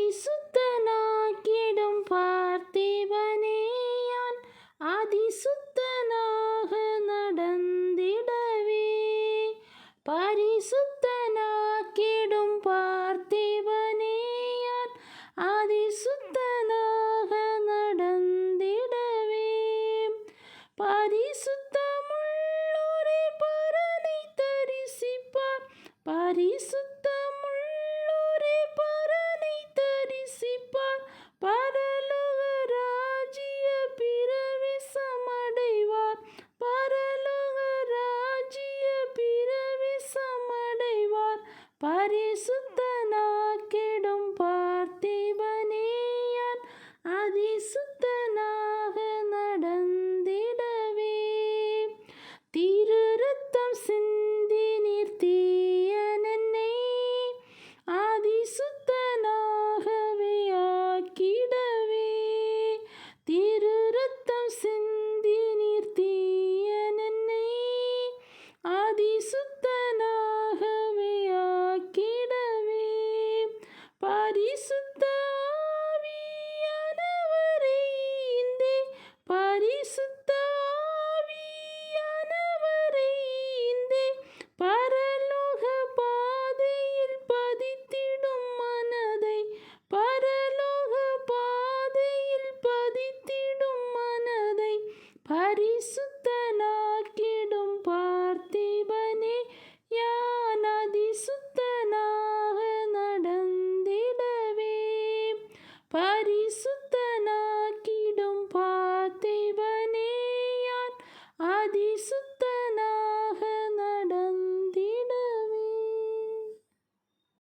பரிசுத்தனாக்கிடும் பார்த்திபனே யான் அதிசுத்தனாக நடந்திடவே. பரிசுத்தனாக்கிடும் பார்த்திபனே யான் அதிசுத்தனாக நடந்திடவே. பரிசுத்தமுள்ளோரே பரனை தரிசிப்பார், பரிசுத்தமுள்ளோரே பரனை தரிசிப்பார். பரலோக ராஜ்ய பிரவேசமடைவார், பரலோக ராஜ்ய பிரவேசமடைவார். பரிசுத்தனாக்கிடும் பார்த்திபனே யான் அதிசுத்தனாக நடந்திடவே. திரு ரத்தம் சிந்தி நீர் தீயனென்னை அதிசுத்தனாகவே ஆக்கிடவே. திரு ரத்தம் சிந்தி நீர் தீயனென்னை அதிசுத்தனாகவே ஆக்கிடவே. பரிசுத்த ஆவியானவரை ஈந்தே, பரிசுத்த ஆவியானவரை ஈந்தே பரலோக பாதையில் பதித்திடும் மனதை, பரலோக பாதையில் பதித்திடும் மனதை. பரிசுத்தனாக்கிடும் பார்த்திபனே யான் அதிசுத்தனாக நடந்திடவே. பரிசுத்த